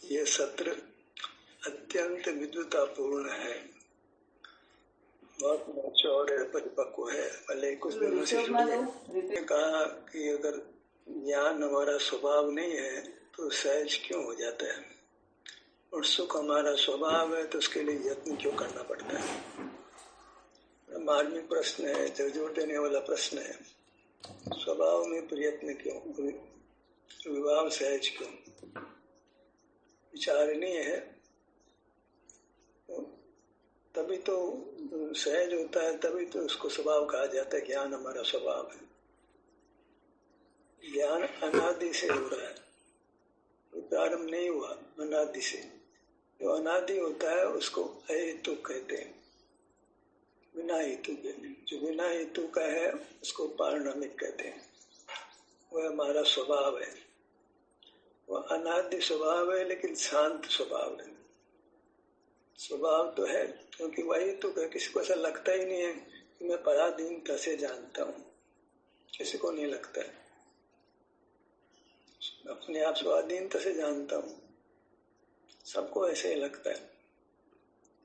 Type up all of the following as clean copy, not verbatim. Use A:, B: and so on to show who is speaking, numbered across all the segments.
A: ये सत्र अत्यंत विद्वतापूर्ण है, बहुत मैच्योर है, परिपक्व है। भले कुछ दिनों से मैंने कहा कि अगर ज्ञान हमारा स्वभाव नहीं है तो सहज क्यों हो जाता है, और सुख हमारा स्वभाव है तो उसके लिए यत्न क्यों करना पड़ता है। मार्मिक प्रश्न है, झकझोर देने वाला प्रश्न है। स्वभाव में प्रयत्न क्यों, विभाव सहज क्यों, विचारणीय है। तभी तो सहज होता है, तभी तो उसको स्वभाव कहा जाता है। ज्ञान हमारा स्वभाव है। ज्ञान अनादि से हो रहा है, प्रारंभ नहीं हुआ, अनादि से। जो अनादि होता है उसको अहेतु कहते हैं, बिना हेतु के। जो बिना हेतु का है उसको पारिणामिक कहते हैं। वह हमारा स्वभाव है, वह अनादि स्वभाव है, लेकिन शांत स्वभाव है। स्वभाव तो है, क्योंकि वही तो किसी को ऐसा लगता ही नहीं है कि मैं पराधीनता से जानता हूँ। किसी को नहीं लगता है, अपने आप स्वाधीनता से जानता हूँ। सबको ऐसे ही लगता है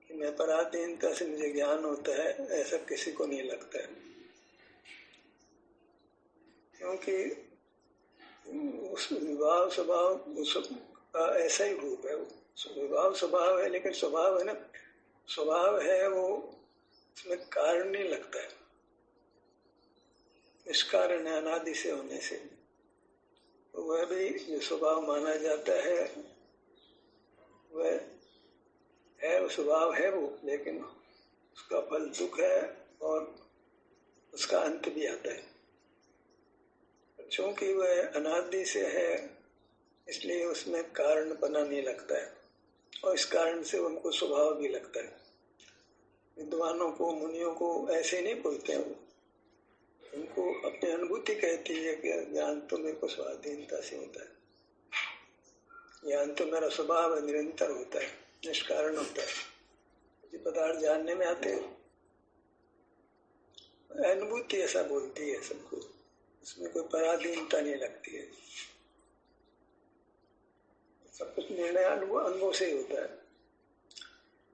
A: कि मैं पराधीनता से मुझे ज्ञान होता है, ऐसा किसी को नहीं लगता है। क्योंकि उस विभाव स्वभाव उसका ऐसा ही रूप है। विभाव स्वभाव है, लेकिन स्वभाव है ना, स्वभाव है वो, उसमें कारण नहीं लगता है, निष्कारण है अनादि से होने से। तो वह भी जो स्वभाव माना जाता है वह है, स्वभाव है वो, लेकिन उसका फल दुख है और उसका अंत भी आता है। चूंकि वह अनादि से है इसलिए उसमें कारण बना नहीं लगता है, और इस कारण से उनको स्वभाव भी लगता है। विद्वानों को, मुनियों को ऐसे नहीं बोलते हैं, उनको अपनी अनुभूति कहती है कि ज्ञान तो मेरे को स्वाधीनता से होता है, ज्ञान तो मेरा स्वभाव है, निरंतर होता है, निष्कारण होता है। जो पदार्थ जानने में आते हैं, अनुभूति ऐसा बोलती है सबको, उसमें कोई पराधीनता नहीं लगती है। सब कुछ निर्णय अनुभव से ही होता है।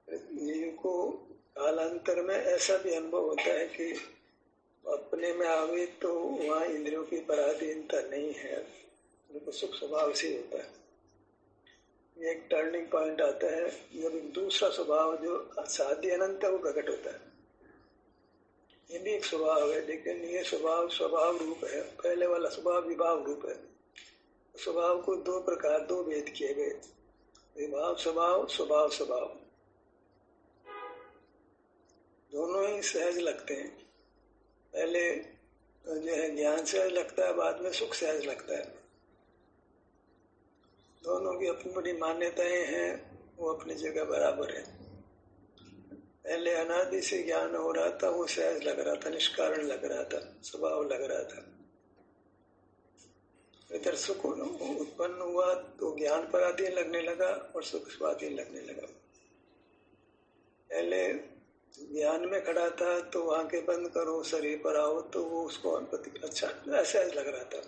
A: जीव को कालांतर में ऐसा भी अनुभव होता है कि अपने में आवे तो वहाँ इंद्रियों की पराधीनता नहीं है, उनको सुख स्वभाव से ही होता है। ये एक टर्निंग पॉइंट आता है जब एक दूसरा स्वभाव जो साध्य अनंत है वो प्रकट होता है। ये भी एक स्वभाव है, लेकिन ये स्वभाव स्वभाव रूप है। पहले वाला स्वभाव विभाव रूप है। स्वभाव को दो प्रकार, दो भेद किए गए, विभाव स्वभाव, स्वभाव स्वभाव। दोनों ही सहज लगते हैं। पहले जो है ज्ञान सहज लगता है, बाद में सुख सहज लगता है। दोनों की अपनी बड़ी मान्यताएं हैं, वो अपनी जगह बराबर है। पहले अनादि से ज्ञान हो रहा था, वो सहज लग रहा था, निष्कारण लग रहा था, स्वभाव लग रहा था। इधर सुख उत्पन्न हुआ तो ज्ञान पराधीन लगने लगा और सुख स्वाधीन लगने लगा। पहले ज्ञान में खड़ा था तो आंखें बंद करो, शरीर पर आओ, तो वो उसको अच्छा ऐसा लग रहा था।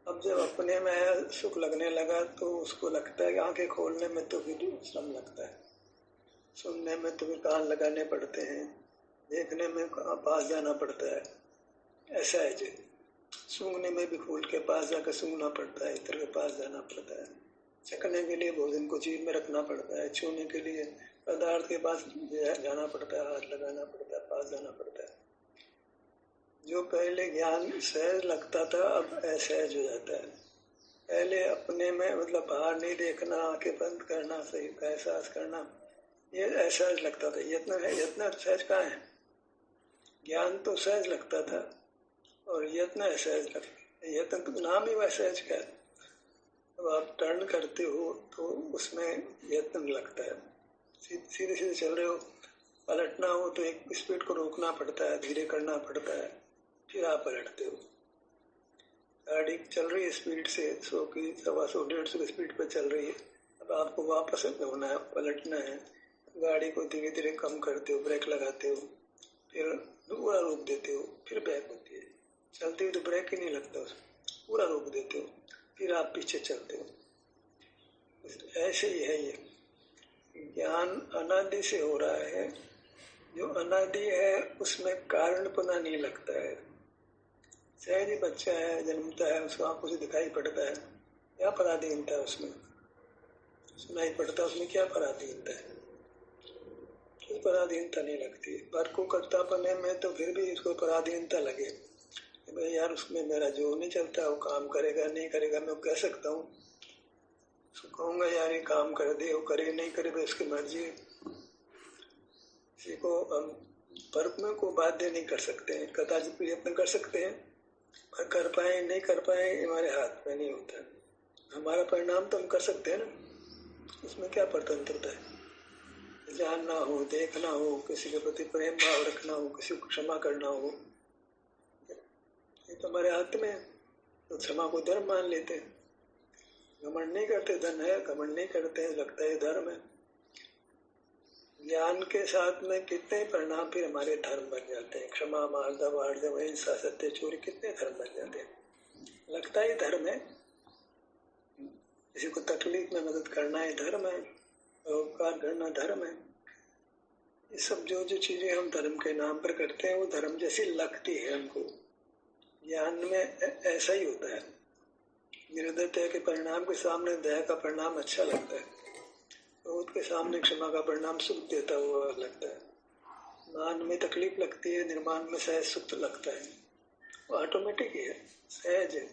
A: अब जब अपने में सुख लगने लगा तो उसको लगता है कि आंखें खोलने में तो भी श्रम लगता है, सुनने में तो भी कान लगाने पड़ते हैं, देखने में पास जाना पड़ता है। ऐसा है जी, सूंघने में भी फूल के पास जाकर सूंघना पड़ता है, इतर के पास जाना पड़ता है। चखने के लिए भोजन को जीभ में रखना पड़ता है, छूने के लिए पदार्थ के पास जाना पड़ता है, हाथ लगाना पड़ता है, पास जाना पड़ता है। जो पहले ज्ञान सहज लगता था अब असहज हो जाता है। पहले अपने में मतलब बाहर नहीं देखना, आंखें बंद करना, सही का एहसास करना, ये असहज लगता था। यत्न सहज कहाँ है? ज्ञान तो सहज लगता था और यत्न असहज लगता। यत्न तो नाम ही वह सहज का है। जब आप टर्न करते हो तो उसमें यत्न लगता है। सीधे सीधे चल रहे हो, पलटना हो तो एक स्पीड को रोकना पड़ता है, धीरे करना पड़ता है, फिर आप पलटते हो। गाड़ी चल रही है स्पीड से 100 की, 125, 150 की स्पीड पर चल रही है। अब आपको वापस होना है, पलटना है, गाड़ी को धीरे धीरे कम करते हो, ब्रेक लगाते हो, फिर पूरा रोक देते हो, फिर बैक होती है। चलते हुए तो ब्रेक ही नहीं लगता, उसमें पूरा रोक देते हो, फिर आप पीछे चलते हो। ऐसे ही है ये ज्ञान अनादि से हो रहा है। जो अनादि है उसमें कारणपना नहीं लगता है। सहज ही बच्चा है, जन्मता है, उसको आंखों से दिखाई पड़ता है, क्या पराधीनता है उसमें? सुनाई पड़ता है, उसमें क्या पराधीनता है? कोई पराधीनता नहीं लगती। पर को कर्तापने में तो फिर भी उसको पराधीनता लगे कि भाई यार उसमें मेरा जो नहीं चलता, वो काम करेगा नहीं करेगा, मैं कह सकता हूँ, उसको कहूँगा यार ये काम कर दे, वो करे नहीं करे भाई उसकी मर्जी। किसी को हम परम को बाध्य नहीं कर सकते हैं, कदाचित प्रयत्न कर सकते हैं, पर कर पाए नहीं कर पाए हमारे हाथ में नहीं होता। हमारा परिणाम तो हम कर सकते हैं ना, उसमें क्या स्वतंत्रता है? जानना हो, देखना हो, किसी के प्रति प्रेम भाव रखना हो, किसी को क्षमा करना हो, ये तो हमारे हाथ में है। तो क्षमा को धर्म मान लेते हैं, घमंड नहीं करते, धन है घमंड नहीं करते हैं, लगता है धर्म है। ज्ञान के साथ में कितने परिणाम फिर हमारे धर्म बन जाते हैं। क्षमा, मार्दव, आर्जव, अहिंसा, सत्य, चोरी, कितने धर्म बन जाते हैं। लगता ही धर्म है। किसी को तकलीफ में मदद करना है धर्म है, उपकार करना धर्म है। ये सब जो जो चीजें हम धर्म के नाम पर करते हैं वो धर्म जैसी लगती है हमको। ज्ञान में ऐसा ही होता है। निर्दयता के परिणाम के सामने दया का परिणाम अच्छा लगता है, क्रोध के सामने क्षमा का परिणाम सुख देता हुआ लगता है, मान में तकलीफ लगती है, निर्माण में सहज सुख लगता है। वो ऑटोमेटिक ही है, सहज है।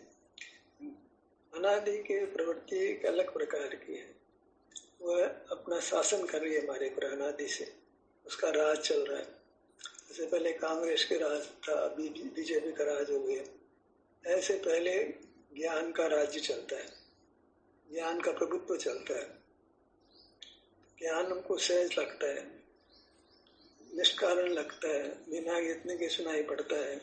A: अनादि की प्रवृत्ति एक अलग प्रकार की है, वह अपना शासन कर रही है हमारे पर अनादि से, उसका राज चल रहा है। जैसे पहले कांग्रेस के राज था, अभी बीजेपी का राज हो गया, ऐसे पहले ज्ञान का राज्य चलता है, ज्ञान का प्रभुत्व चलता है। ज्ञान हमको सहज लगता है, निष्कारण लगता है, बिना यत्न के सुनाई पड़ता है,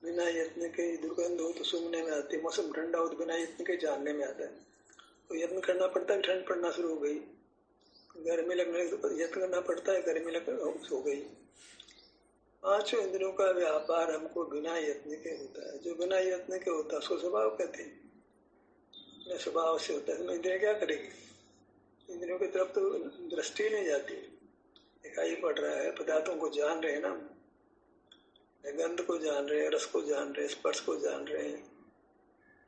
A: बिना यत्न के दुर्गंध हो तो सूंघने में आती है, मौसम ठंडा हो तो बिना यत्न के जानने में आता है। तो यत्न करना पड़ता है, ठंड पड़ना शुरू हो गई, गर्मी लगने तो यत्न करना पड़ता है, गर्मी लग हो गई। पांचों इंद्रियों का व्यापार हमको बिना यत्न के होता है। जो बिना यत्न के होता है उसको स्वभाव कहते हैं, अपने स्वभाव से होता है। तो इंद्रिया क्या करेगी? इंद्रियों की तरफ तो दृष्टि नहीं जाती, दिखाई पड़ रहा है, पदार्थों को जान रहे हैं ना, गंध को जान रहे हैं, रस को जान रहे हैं, स्पर्श को जान रहे हैं,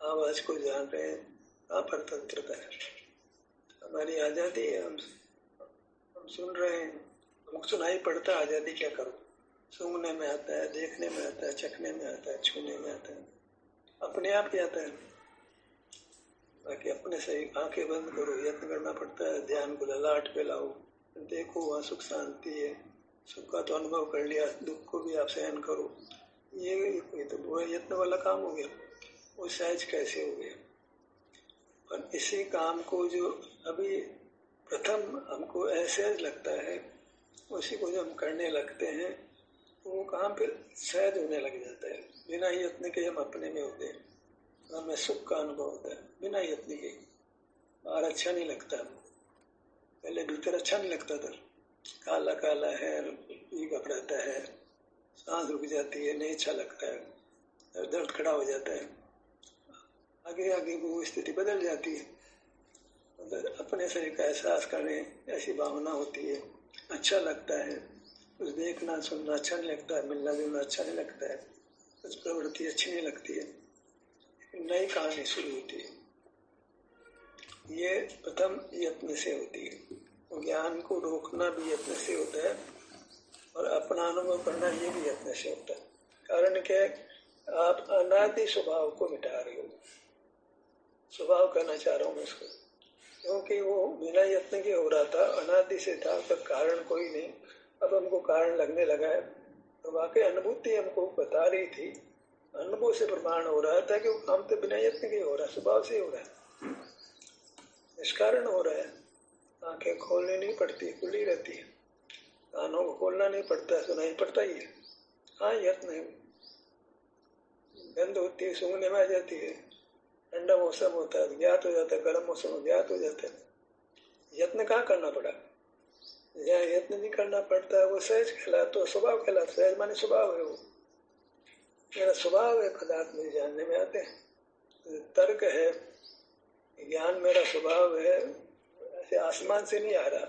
A: आवाज को जान रहे हैं। कहाँ परतंत्रता है? हमारी आजादी है, हम सुन रहे हैं, हमको सुनाई पड़ता है, आजादी क्या करो? सूंघने में आता है, देखने में आता है, चखने में आता है, छूने में आता है, अपने आप ही आता है। बाकी अपने से आंखें बंद करो, यत्न करना पड़ता है, ध्यान को ललाट पे लाओ, देखो वहाँ सुख शांति है, सुख का तो अनुभव कर लिया, दुख को भी आप सहन करो। ये तो वो यत्न वाला काम हो गया, वो सहज कैसे हो गया? और इसी काम को जो अभी प्रथम हमको असहज लगता है, उसी को जब हम करने लगते हैं तो वो काम फिर सहज होने लग जाता है। बिना यत्न के हम अपने में होते हैं, हमें सुख का अनुभव होता है बिना यत्न के। बाहर अच्छा नहीं लगता, पहले भीतर अच्छा नहीं लगता था, काला काला है, घबराता है, सांस रुक जाती है, नहीं अच्छा लगता है, दर्द खड़ा हो जाता है, आगे आगे वो स्थिति बदल जाती है। अपने शरीर का एहसास करने ऐसी भावना होती है, अच्छा लगता है, कुछ देखना सुनना अच्छा नहीं लगता है, मिलना जुलना अच्छा नहीं लगता है, कुछ प्रवृत्ति अच्छी नहीं लगती है, नई कहानी शुरू होती है। ये प्रथम यत्न से होती है। ज्ञान को रोकना भी यत्न से होता है और अपना अनुभव करना ये भी यत्न से होता है। कारण क्या है? आप अनादि स्वभाव को मिटा रहे हो। स्वभाव कहना चाह रहा हूँ मैं इसको, क्योंकि वो बिना यत्न के हो रहा था, अनादि से था, तो कारण कोई नहीं, अब हमको कारण लगने लगा है। तो वाकई अनुभूति हमको बता रही थी, अनुभव से प्रमाण हो रहा था कि वो काम तो बिना यत्न के हो रहा है, स्वभाव से हो रहा है, निष्कारण हो रहा है। आंखें खोलनी नहीं पड़ती, खुली रहती है, कानों को खोलना नहीं पड़ता, सुनाई पड़ता ही है। हाँ यत्न है, गंध होती है, सूंघने में आ जाती है, ठंडा मौसम होता है ज्ञात हो जाता है, गर्म मौसम ज्ञात हो जाता है। यत्न कहाँ करना पड़ा? जहाँ यत्न नहीं करना पड़ता है वो सहज कहलाता, तो स्वभाव कहलाता। सहज माने स्वभाव है, वो मेरा स्वभाव है, पदार्थ मुझे जानने में आते हैं, तर्क है, ज्ञान मेरा स्वभाव है, ऐसे आसमान से नहीं आ रहा,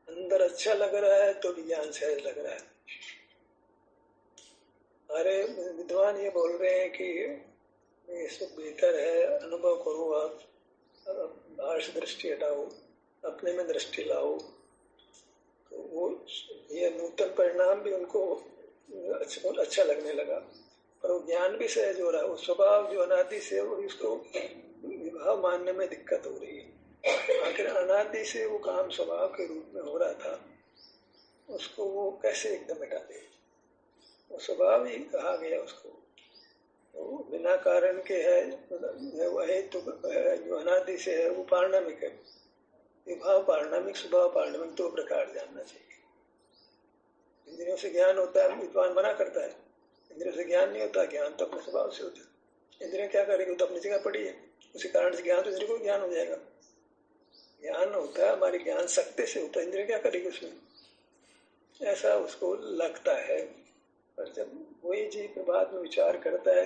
A: अंदर अच्छा लग रहा है तो भी ज्ञान सहज लग रहा है। अरे विद्वान ये बोल रहे हैं कि ये सुख भीतर है, अनुभव करो आप, बाहर से दृष्टि हटाओ, अपने में दृष्टि लाओ, तो वो ये नूतन परिणाम भी उनको अच्छा लगने लगा। पर वो ज्ञान भी सहज हो रहा है, वो स्वभाव जो अनादि से वो उसको विभाव मानने में दिक्कत हो रही है। आखिर अनादि से वो काम स्वभाव के रूप में हो रहा था, उसको वो कैसे एकदम हटा दे? वो स्वभाव ही कहा गया उसको, वो बिना कारण के है, वह तो जो अनादि से है वो पारणामिक है। विभाव पारणामिक, स्वभाव पारणामिक, दो प्रकार जानना चाहिए। इंद्रियों से ज्ञान होता है, विद्वान मना करता है, इंद्रियों से ज्ञान नहीं होता, ज्ञान तो अपने स्वभाव से होता है। इंद्रियां क्या करेगी? तो अपनी जगह पड़ी है, उसी कारण से ज्ञान तो इंद्रियों को ज्ञान हो जाएगा। ज्ञान होता है हमारी ज्ञान शक्ति से होता है, इंद्रिया क्या करेगी उसमें? ऐसा उसको लगता है। पर जब वही जीव बाद में विचार करता है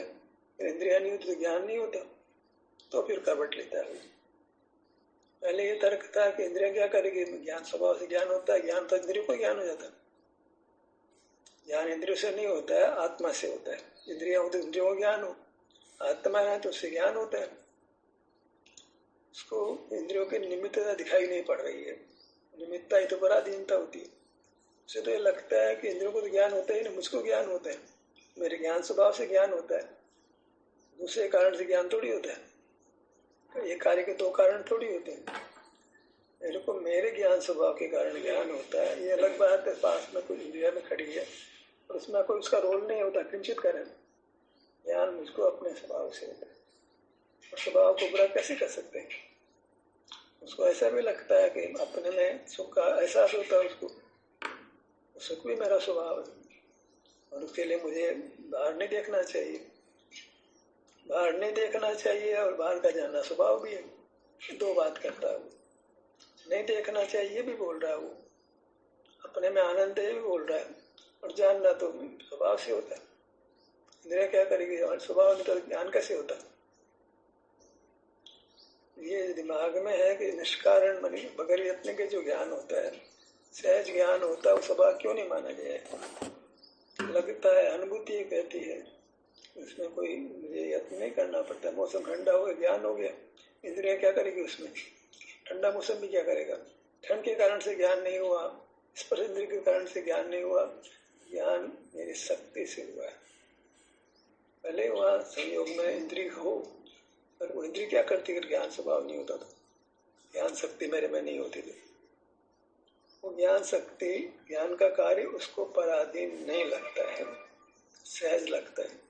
A: इंद्रिया नहीं होती तो ज्ञान नहीं होता, तो फिर करवट लेता है। पहले ये तर्क था कि इंद्रिया क्या करेगी, ज्ञान स्वभाव से ज्ञान होता है, ज्ञान तो इंद्रियों को ज्ञान हो जाता है। ज्ञान इंद्रियों से नहीं होता है, आत्मा से होता है। इंद्रिया हो तो इंद्रियों को ज्ञान हो, आत्मा है तो उससे ज्ञान होता है। उसको इंद्रियों की निमित्तता दिखाई नहीं पड़ रही है, निमित्ता ही तो पराधीनता होती है। उसे तो ये लगता है कि इंद्रियों को तो ज्ञान होता ही नहीं, मुझको ज्ञान होता है, मेरे ज्ञान स्वभाव से ज्ञान होता है, दूसरे कारण से ज्ञान थोड़ी होता है। ये कार्य के दो कारण थोड़ी होते हैं, मेरे को मेरे ज्ञान स्वभाव के कारण ज्ञान होता है, ये अलग बात है। पास में कोई इंद्रिया में खड़ी है और उसमें कोई उसका रोल नहीं होता, किंचित कारण ज्ञान मुझको अपने स्वभाव से होता है। और स्वभाव को बुरा कैसे कर सकते हैं? उसको ऐसा भी लगता है कि अपने में सुख का एहसास होता है उसको, सुख भी मेरा स्वभाव है और उसके लिए मुझे बाहर नहीं देखना चाहिए, बाहर नहीं देखना चाहिए और बाहर का जानना स्वभाव भी है। दो बात करता है वो, नहीं देखना चाहिए भी बोल रहा है वो, अपने में आनंद है भी बोल रहा है, और जानना तो स्वभाव से होता है। इंद्रिया क्या करेगी? और स्वभाव में तो ज्ञान कैसे होता है? ये दिमाग में है कि निष्कारण मनी बगैर यत्न के जो ज्ञान होता है, सहज ज्ञान होता है, वो स्वभाव क्यों नहीं माना जाए? लगता है, अनुभूति कहती है, इसमें कोई मुझे यत्न नहीं करना पड़ता। मौसम ठंडा हो गया, ज्ञान हो गया, इंद्रिया क्या करेगी उसमें? ठंडा मौसम भी क्या करेगा? ठंड के कारण से ज्ञान नहीं हुआ, स्पर्श इंद्रिय के कारण से ज्ञान नहीं हुआ, ज्ञान मेरी शक्ति से हुआ है। पहले वहाँ संयोग में इंद्रिय हो, पर वो इंद्रिय क्या करती है? ज्ञान स्वभाव नहीं होता था, ज्ञान शक्ति मेरे में नहीं होती थी। वो ज्ञान शक्ति, ज्ञान का कार्य उसको पराधीन नहीं लगता है, सहज लगता है,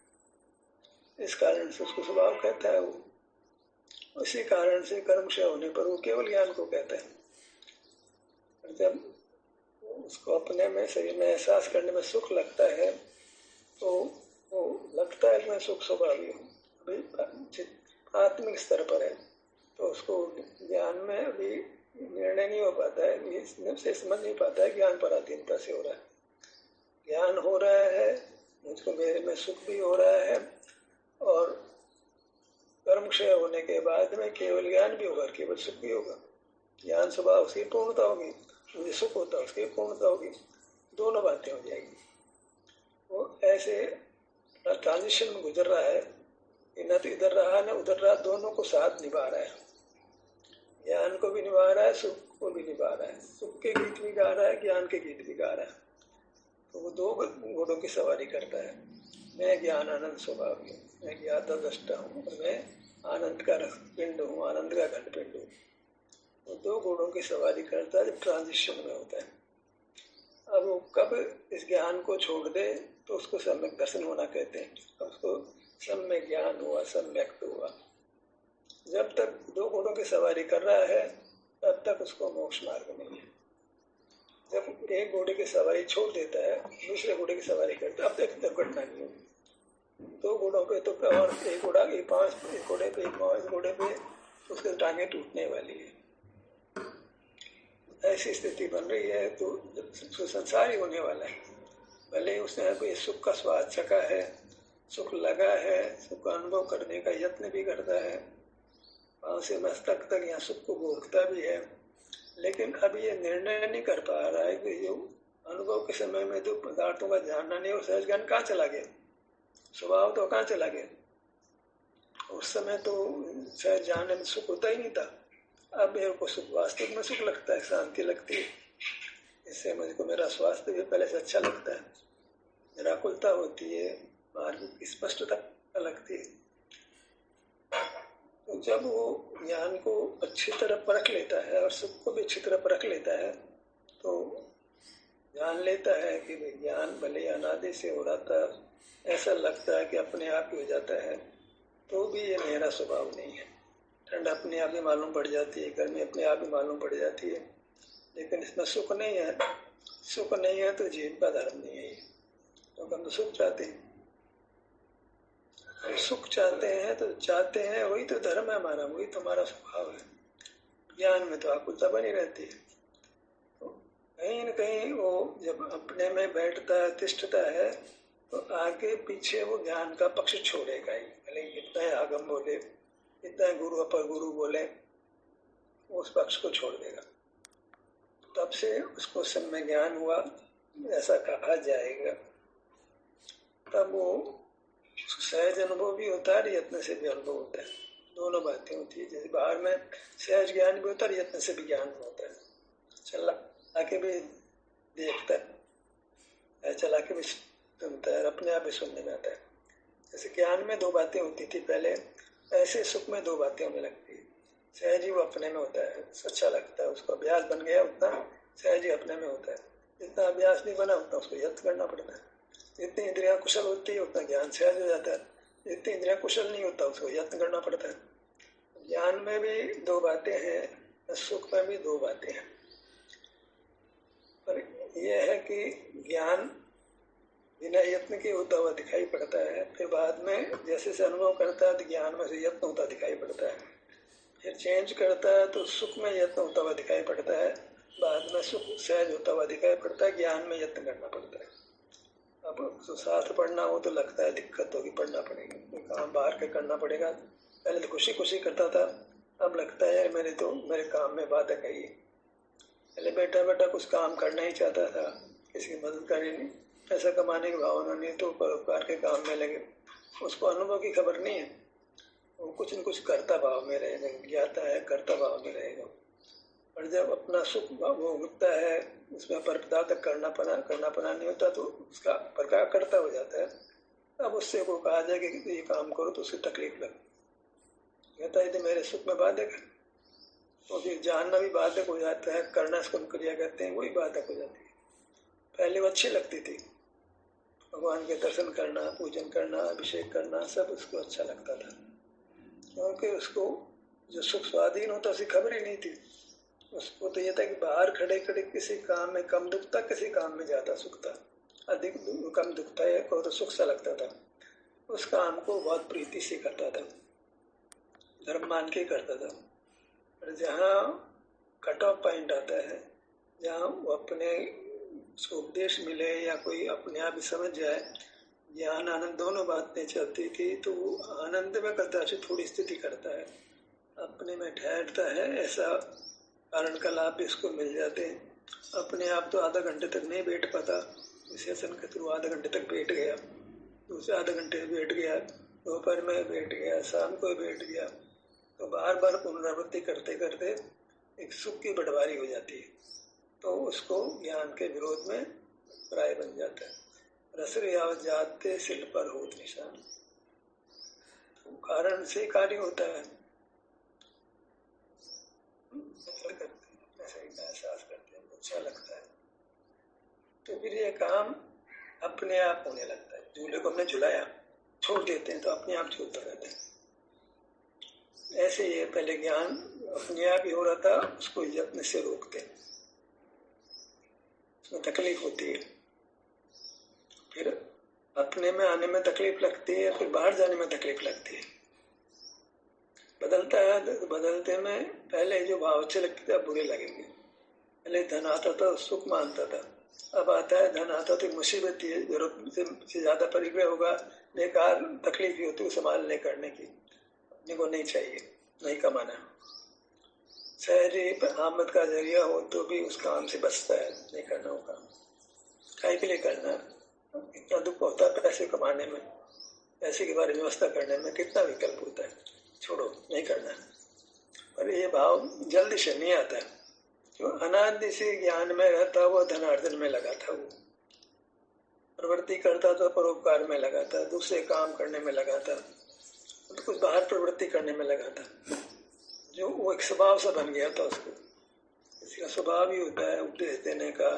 A: इस कारण से उसको स्वभाव कहता है। वो उसी कारण से कर्मक्षय होने पर वो केवल ज्ञान को कहता है। जब उसको अपने में शरीर में एहसास करने में सुख लगता है तो वो लगता है कि मैं सुख स्वभावी हूँ, अभी आत्मिक स्तर पर है, तो उसको ज्ञान में अभी निर्णय नहीं हो पाता है, से समझ नहीं पाता है ज्ञान पराधीनता से हो रहा है। ज्ञान हो रहा है, मुझको मेरे में सुख भी हो रहा है, और कर्म क्षय होने के बाद में केवल ज्ञान भी होगा, केवल सुख भी होगा। ज्ञान स्वभाव उसकी पूर्णता होगी, मुझे सुख होता है उसकी पूर्णता होगी, दोनों बातें हो जाएगी। वो ऐसे ट्रांजिशन में गुजर रहा है, न तो इधर रहा न उधर रहा, दोनों को साथ निभा रहा है। ज्ञान को भी निभा रहा है, सुख को भी निभा रहा है, सुख के गीत भी गा रहा है, ज्ञान के गीत भी गा रहा है। तो वो दो घोड़ों की सवारी करता है। मैं ज्ञान आनंद स्वभावी हूँ, मैं ज्ञाता दृष्टा हूँ, और मैं आनंद का पिंड हूँ, आनंद का घट पिंड हूँ। वो दो घोड़ों की सवारी करता है जब ट्रांजिशन में होता है। अब वो कब इस ज्ञान को छोड़ दे तो उसको सम्यक दर्शन होना कहते हैं। अब उसको सम्यक ज्ञान हुआ, सम्यक हुआ। जब तक दो घोड़ों की सवारी कर रहा है तब तक उसको मोक्ष मार्ग नहीं है। जब एक घोड़े की सवारी छोड़ देता है, दूसरे घोड़े की सवारी करता है, अब तक दुर्घटना नहीं होगी। दो घोड़ों पे तो और एक घोड़ा की पांच, एक घोड़े पे पांच घोड़े पे उसके टांगे टूटने वाली है। ऐसी स्थिति बन रही है तो संसार ही होने वाला है। भले उसने कोई सुख का स्वाद चखा है, सुख लगा है, सुख का अनुभव करने का यत्न भी करता है, पांव से मस्तक तक यहाँ सुख को भोगता भी है, लेकिन अब ये निर्णय नहीं कर पा रहा है कि जो अनुभव के समय में जो पदार्थों का जानना नहीं, और सहज ज्ञान कहाँ चला गया, स्वभाव तो कहाँ चला गया। उस समय तो सहज जानने में सुख होता ही नहीं था। अब मेरे को सुख, वास्तविक में सुख लगता है, शांति लगती है। इससे मुझको मेरा स्वास्थ्य भी पहले से अच्छा लगता है, निराकुलता होती है, मार्ग की स्पष्टता लगती है। तो जब वो ज्ञान को अच्छी तरह परख लेता है और सुख को भी अच्छी तरह परख लेता है, तो जान लेता है कि ज्ञान भले अनादि से हो रहा था, ऐसा लगता है कि अपने आप ही हो जाता है, तो भी ये मेरा स्वभाव नहीं है। ठंड अपने आप ही मालूम पड़ जाती है, गर्मी अपने आप ही मालूम पड़ जाती है, लेकिन इसमें सुख नहीं है। सुख नहीं है तो जीवन का धर्म नहीं है। तो हम तो सुख चाहते हैं, सुख चाहते हैं तो चाहते हैं, वही तो धर्म है हमारा, वही तो हमारा स्वभाव है। ज्ञान में तो आकुलता बनी रहती है। तो कहीं न कहीं वो जब अपने में बैठता है, तिष्ठता है, तो आगे पीछे वो ज्ञान का पक्ष छोड़ेगा ही। भले इतना आगम बोले, इतना गुरु अपर गुरु बोले, उस पक्ष को छोड़ देगा। तब से उसको सम्य ज्ञान हुआ ऐसा कहा जाएगा। तब वो सहज अनुभव भी होता है, यत्न से भी अनुभव होता है। दोनों बातें होती है। जैसे बाहर में सहज ज्ञान भी होता है, यत्न से भी ज्ञान होता है। चला आके भी देखता है, चला के भी सुनता है, अपने आप भी सुनने में आता है। जैसे ज्ञान में दो बातें होती थी पहले, ऐसे सुख में दो बातें होने लगती है। सहज ही वो अपने में होता है, अच्छा लगता है, उसका अभ्यास बन गया, उतना सहज ही अपने में होता है। जितना अभ्यास नहीं बना उतना उसको यत्न करना पड़ता है। जितनी इंद्रियां कुशल होती है उतना ज्ञान सहज हो जाता है, जितनी इंद्रियां कुशल नहीं होता उसको यत्न करना पड़ता है। ज्ञान में भी दो बातें हैं, सुख में भी दो बातें हैं। पर यह है कि ज्ञान बिना यत्न के होता हुआ दिखाई पड़ता है, फिर बाद में जैसे से अनुभव करता है तो ज्ञान में से यत्न होता दिखाई पड़ता है, फिर चेंज करता है तो सुख में यत्न होता हुआ दिखाई पड़ता है, बाद में सुख सहज होता हुआ दिखाई पड़ता है, ज्ञान में यत्न करना पड़ता है। अब तो शास्त्र पढ़ना हो तो लगता है दिक्कत होगी, पढ़ना पड़ेगा, कोई काम बाहर के करना पड़ेगा। पहले तो खुशी खुशी करता था, अब लगता है मेरे काम में बाधक है ये। पहले बैठा बैठा कुछ काम करना ही चाहता था, किसी की मदद करनी नहीं, पैसा कमाने की भावना नहीं, तो परोपकार के काम में लगे। उसको अनुभव की खबर नहीं है, वो कुछ न कुछ करता भाव में रहेगा, ज्ञाता है करता भाव में रहेगा। और जब अपना सुख भोगता है, उसमें परपदार्थ करना पना नहीं होता, तो उसका प्रकार करता हो जाता है। अब उससे को कहा जाए कि ये काम करो तो उसकी तकलीफ लगे, कहता है यदि मेरे सुख में बाधक है, तो फिर जानना भी बाधक हो जाता है, करना इसको क्रिया कहते हैं, वही बाधक हो जाती है। पहले वो अच्छी लगती थी, भगवान के दर्शन करना, पूजन करना, अभिषेक करना, सब उसको अच्छा लगता था, क्योंकि उसको जो सुख स्वाधीन होता उसकी खबर ही नहीं थी। उसको तो यह था कि बाहर खड़े खड़े किसी काम में कम दुखता, किसी काम में ज़्यादा सुख था, अधिक कम दुखता है को तो सुख सा लगता था। उस काम को बहुत प्रीति से करता था, धर्म मान के करता था। और जहाँ कट ऑफ पॉइंट आता है, जहाँ वो अपने उसको उपदेश मिले या कोई अपने आप ही समझ जाए, ज्ञान आनंद दोनों बातें चलती थी, तो वो आनंद में कदाचित थोड़ी स्थिति करता है, अपने में ठहरता है, ऐसा कारण का लाभ भी इसको मिल जाते हैं। अपने आप तो आधा घंटे तक नहीं बैठ पाता, सेशन के थ्रू आधा घंटे तक बैठ गया, दूसरे आधा घंटे बैठ गया, दोपहर में बैठ गया, शाम को बैठ गया, तो बार बार पुनरावृत्ति करते करते एक सुख की बंटवारी हो जाती है, तो उसको ज्ञान के विरोध में प्राय बन जाता है। रसरे आवत जाते शिल पर होत निशान, तो कारण से कार्य होता है, ऐसा एहसास करते हैं, अच्छा लगता है, तो फिर ये काम अपने आप होने लगता है। झूले को हमने झुलाया, छोड़ देते हैं तो अपने आप झूलता रहता है। ऐसे ये पहले ज्ञान अपने आप ही हो रहा था, उसको यत्न से रोकते हैं, उसमें तकलीफ होती है, फिर अपने में आने में तकलीफ लगती है, फिर बाहर जाने में तकलीफ लगती है। बदलता है, बदलते में पहले जो भाव अच्छे लगते थे अब बुरे लगेंगे। पहले धन आता था सुख मानता था, अब आता है धन आता तो मुसीबत ही है, जरूरत से ज़्यादा परिग्रह होगा, बेकार तकलीफ ही होती है संभालने करने की, अपने को नहीं चाहिए, नहीं कमाना। शहरी आमद का जरिया हो तो भी उस काम से बचता है, नहीं करना वो काम। काय के लिए करना? इतना दुख होता है पैसे कमाने में, पैसे के बारे में व्यवस्था करने में, कितना विकल्प होता है, छोड़ो, नहीं करना। पर ये भाव जल्दी से नहीं आता है। जो अनादि से ज्ञान में रहता वो धनार्जन में लगा था, वो प्रवृत्ति करता था, परोपकार में लगा था, दूसरे काम करने में लगा था, तो कुछ बाहर प्रवृत्ति करने में लगा था, जो वो एक स्वभाव सा बन गया था उसको। किसी का स्वभाव ही होता है उपदेश देने का,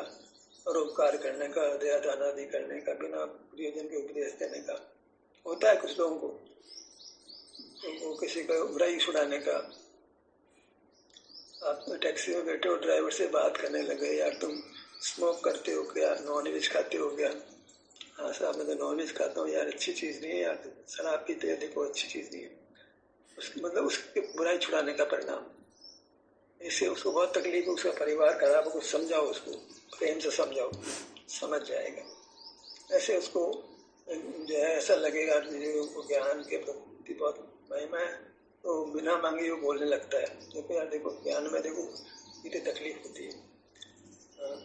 A: परोपकार करने का, दया दान आदि करने का, बिना प्रियजन के उपदेश देने का होता है कुछ लोगों को। तो वो किसी का बुराई छुड़ाने का। आप टैक्सी में बैठे हो, ड्राइवर से बात करने लगे, यार तुम स्मोक करते हो क्या, नॉन वेज खाते हो क्या? हाँ साहब मैं तो नॉन वेज खाता हूँ। यार अच्छी चीज़ नहीं है यार, शराब पीते हैं, देखो अच्छी चीज़ नहीं है। मतलब उसकी बुराई छुड़ाने का परिणाम। इससे उसको बहुत तकलीफ है, उसका परिवार खराब, कुछ समझाओ उसको, प्रेम से समझाओ, समझ जाएगा। ऐसे उसको जो है ऐसा लगेगा जो ज्ञान के प्रति बहुत महिमा है, तो बिना मांगे वो बोलने लगता है, देखो यार देखो ज्ञान में देखो कितनी तकलीफ होती है।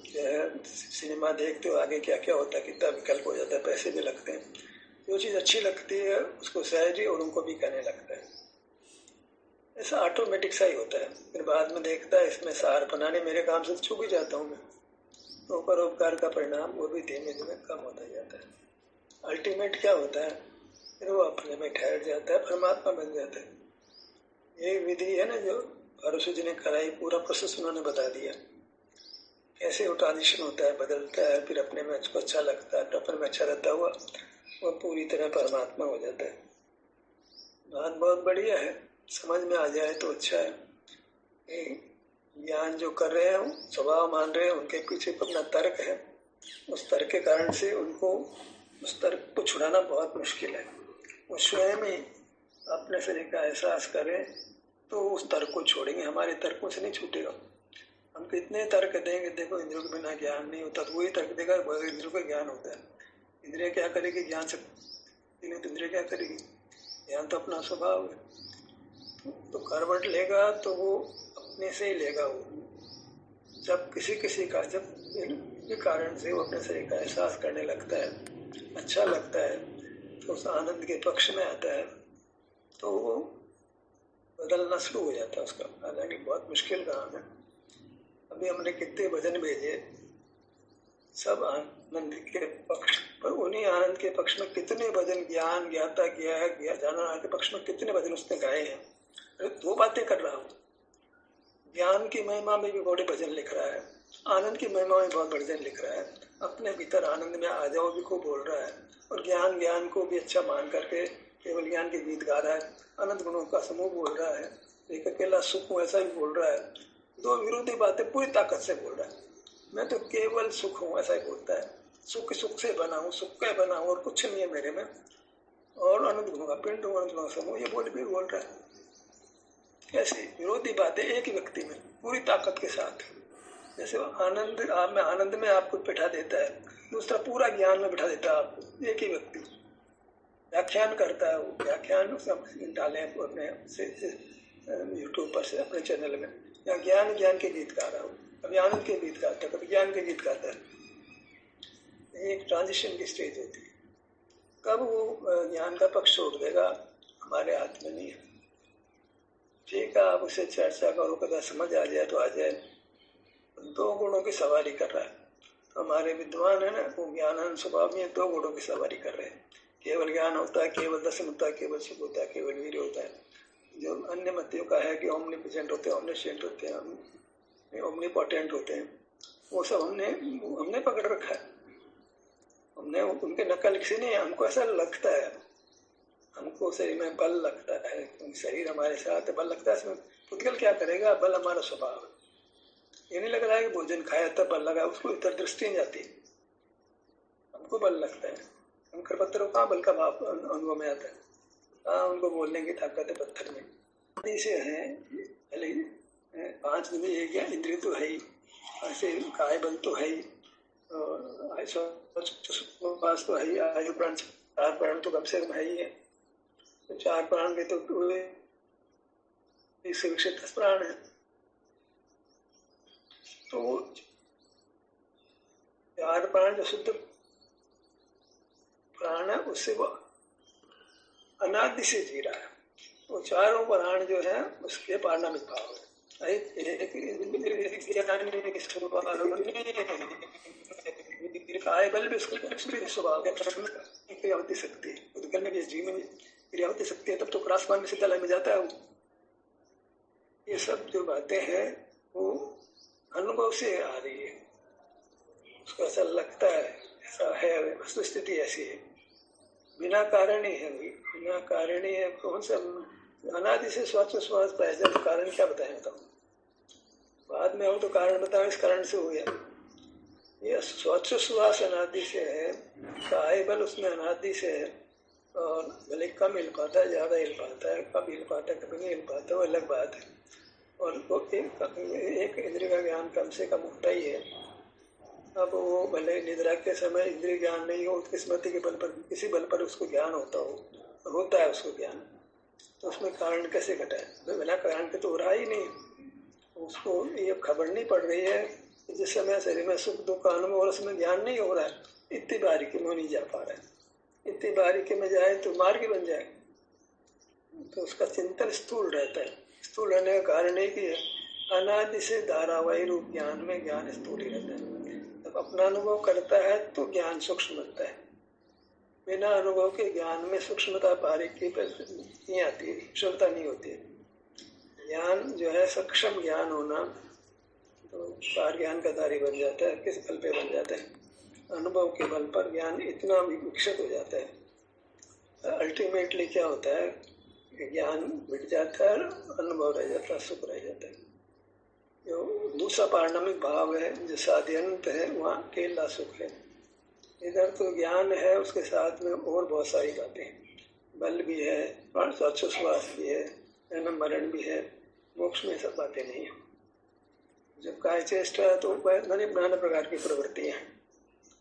A: जो है सिनेमा देखते हो आगे क्या क्या होता है, कितना विकल्प हो जाता है, पैसे भी लगते हैं। जो चीज़ अच्छी लगती है उसको सहज और उनको भी करने लगता है। ऐसा ऑटोमेटिक सा ही होता है। फिर बाद में देखता है इसमें सार बनाने मेरे काम से चूक ही जाता हूँ मैं, तो परोपकार का परिणाम वो भी धीमे धीमे कम होता जाता है। अल्टीमेट क्या होता है, फिर वो अपने में ठहर जाता है, परमात्मा बन जाता है। ये विधि है ना जो भरोसे जी ने कराई, पूरा प्रोसेस उन्होंने बता दिया कैसे वो ट्रांजिशन होता है, बदलता है, फिर अपने में उसको अच्छा लगता है, अपने में अच्छा रहता हुआ वो पूरी तरह परमात्मा हो जाता है। बात बहुत बढ़िया है, समझ में आ जाए तो अच्छा है। ज्ञान जो कर रहे हैं स्वभाव मान रहे हैं, उनके पीछे अपना तर्क है, उस तर्क के कारण से उनको उस तर्क को छुड़ाना बहुत मुश्किल है। वो स्वयं ही अपने शरीर का एहसास करें तो उस तर्क को छोड़ेंगे, हमारे तर्कों से नहीं छूटेगा। हम कितने तर्क देंगे, देखो इंद्रियों के बिना ज्ञान नहीं होता, तो वही तर्क देगा इंद्रियों का ज्ञान होता है। इंद्रिया क्या करेगी, ज्ञान से नहीं तो इंद्रिया क्या करेगी, ज्ञान तो अपना स्वभाव है। तो करवट लेगा तो वो अपने से ही लेगा। वो जब किसी का जब कारण से वो अपने शरीर का एहसास करने लगता है, अच्छा लगता है, तो उस आनंद के पक्ष में आता है, तो वो बदलना शुरू हो जाता है उसका। हालांकि बहुत मुश्किल काम है। अभी हमने कितने भजन भेजे, सब आनंद के पक्ष पर, उन्हीं आनंद के पक्ष में कितने भजन ज्ञान ज्ञाता किया है, जानना के पक्ष में कितने भजन उसने गाए हैं। अरे दो बातें कर रहा हूँ, ज्ञान की महिमा में भी बड़े भजन लिख रहा है, आनंद की महिमा में बहुत भजन लिख रहा है, अपने भीतर आनंद में आ जाओ भी खूब बोल रहा है, और ज्ञान को भी अच्छा मान करके केवल ज्ञान के गीत गा रहा है, अनंत गुणों का समूह बोल रहा है, एक अकेला सुख हूँ ऐसा ही बोल रहा है। दो विरोधी बातें पूरी ताकत से बोल रहा है। मैं तो केवल सुख हूँ ऐसा ही बोलता है, सुख से बना हूँ, सुख का बना हूँ और कुछ नहीं है मेरे में, और अनंत गुणों का पिंड हूँ, अनंत गुणों का समूह, ये बोल रहा है। ऐसी विरोधी बातें एक ही व्यक्ति में पूरी ताकत के साथ। जैसे आनंद आप में, आनंद में आपको बैठा देता है, दूसरा पूरा ज्ञान में बैठा देता है आपको, एक ही व्यक्ति व्याख्यान करता है। वो व्याख्यान डाले अपने यूट्यूब पर से अपने चैनल में, या ज्ञान के गीत गा रहा हूँ, कभी आनंद के गीत गाता है, कभी ज्ञान के गीत गाता है। एक ट्रांजिशन की स्टेज होती है, कब वो ज्ञान का पक्ष छोड़ देगा हमारे हाथ में नहीं है। ठीक है, आप उसे चर्चा करो, कदा समझ आ जाए तो आ जाए। दो गुणों की सवारी कर रहा है, तो हमारे विद्वान है ना, वो ज्ञान स्वभाव में दो गुणों की सवारी कर रहे हैं। केवल ज्ञान होता है, केवल दर्शन होता है, केवल सुख होता है, केवल वीर होता है। जो अन्य मतियों का है कि ओमनीप्रेजेंट होते हैं, ओमनिशेंट होते हैं, ओमनीपोटेंट होते हैं, वो सब हमने पकड़ रखा है। हमने उनके नकल किसी नहीं, हमको ऐसा लगता है, हमको शरीर में बल लगता है, शरीर हमारे साथ बल लगता है। इसमें पुद्गल क्या करेगा, बल हमारा स्वभाव है। ये नहीं लग रहा है कि भोजन खाया तब बल लगा, उसको इतर दृष्टि नहीं जाती, हमको बल लगता है। हम खरपत्थरों कहाँ बल का भाव अनुभव में आता है, कहाँ उनको बोलने की ताकत है पत्थर में। से है पहले 5 दिन एक है, इंद्रिय तो है ही, ऐसे काय बल तो है ही, पास तो है ही, आयु प्राण 4 प्राण तो कम से कम है ही है। तो 4 प्राण के तो इससे विकसित 10 प्राण है, तो वो 4 प्राण जो शुद्ध प्राण है उससे वो अनादि से जी रहा है। वो चारों प्राण जो है उसके पारणामिक भाव है। काय बल भी उसको स्वभाव क्रियावती शक्ति उद्गल में जीव में क्रियावती शक्ति है, तब तो क्रॉसमान विश्वविद्यालय में जाता है वो। ये सब जो बातें हैं वो अनुभव से आ रही है, उसको ऐसा लगता है, ऐसा है, वस्तु स्थिति ऐसी है, बिना कारण ही है, बिना कारण ही है। कौन सा अनादि से श्वास पाया जाए तो कारण क्या बताएं बताओ, बाद में हो तो कारण बताओ, इस कारण से हो गया। ये श्वास अनादि से है, काय बल उसमें अनादि से है, और भले कम हिल पाता है, ज्यादा हिल पाता है, कब हिल पाता है कभी नहीं हिल पाता, वो अलग बात है। और वो एक इंद्रिय का ज्ञान कम से कम होता ही है। अब वो भले निद्रा के समय इंद्रिय ज्ञान नहीं हो, उसकी स्मृति के बल पर किसी बल पर उसको ज्ञान होता है उसको ज्ञान, तो उसमें कारण कैसे घटाए? बिना कारण के तो हो रहा ही नहीं। उसको ये खबर नहीं पड़ रही है कि जिस समय शरीर में सुख दुख का अनुभव और उसमें ज्ञान नहीं हो रहा है, इतनी बारीकी में नहीं जा पा रहा है। इतनी बारीकी में जाए तो मार्ग बन जाए, तो उसका चिंतन स्थूल रहता है। स्थूल रहने का कारण है कि अनादि से धारावाही रूप ज्ञान में ज्ञान स्थूल ही रहता है। जब अपना अनुभव करता है तो ज्ञान सूक्ष्म बनता है। बिना अनुभव के ज्ञान में सूक्ष्मता बारीकी पर नहीं आती, क्षमता नहीं होती है। ज्ञान जो है सक्षम ज्ञान होना, तो पार ज्ञान का धारी बन जाता है। किस बल पे बन जाता है? अनुभव के बल पर ज्ञान इतना विकसित हो जाता है। अल्टीमेटली क्या होता है, ज्ञान मिट जाता है, अनुभव रह जाता है, सुख रह जाता है। जो दूसरा पारणामिक भाव है, जो साध्यंत है, वहाँ अकेला सुख है। इधर तो ज्ञान है, उसके साथ में और बहुत सारी बातें, बल भी है, श्वास भी है, जन्म मरण भी है, मोक्ष में सब बातें नहीं है। जब काय चेष्टा है तो नाना प्रकार की प्रवृत्तियां हैं,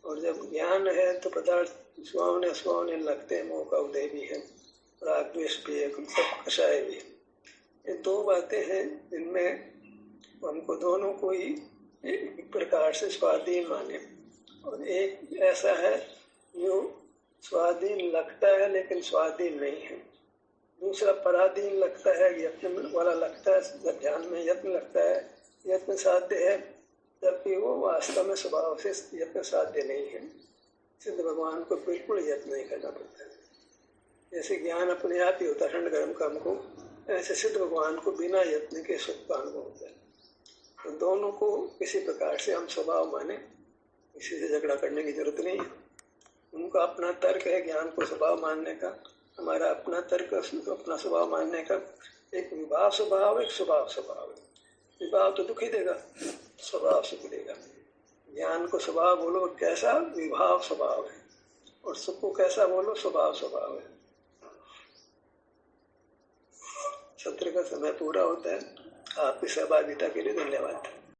A: और जब ज्ञान है तो पदार्थ सुहावने लगते हैं, मोह का उदय भी है, राग द्वेष भी है, सब कषाय भी है। ये दो बातें हैं जिनमें हमको दोनों को ही एक प्रकार से स्वाधीन माने। और एक ऐसा है जो स्वाधीन लगता है लेकिन स्वाधीन नहीं है, दूसरा पराधीन लगता है, यत्न वाला लगता है, ध्यान में यत्न लगता है, यत्न साध्य है, जबकि वो वास्तव में स्वभाव से यत्न साध्य नहीं है। सिद्ध भगवान को बिल्कुल यत्न नहीं करना पड़ता है। जैसे ज्ञान अपने आप ही होता है ठंड गर्म काम को, ऐसे सिद्ध भगवान को बिना यत्न के सुख का अनुभव होता है। तो दोनों को किसी प्रकार से हम स्वभाव माने, किसी से झगड़ा करने की जरूरत नहीं है। उनका अपना तर्क है ज्ञान को स्वभाव मानने का, हमारा अपना तर्क अपना स्वभाव मानने का। एक विभाव स्वभाव, एक स्वभाव स्वभाव है। विभाव तो दुख ही देगा, स्वभाव सुख देगा। ज्ञान को स्वभाव बोलो कैसा, विभाव स्वभाव है, और सुख को कैसा बोलो, स्वभाव स्वभाव है। सत्र का समय पूरा होता है। आपकी सहभागिता के लिए धन्यवाद।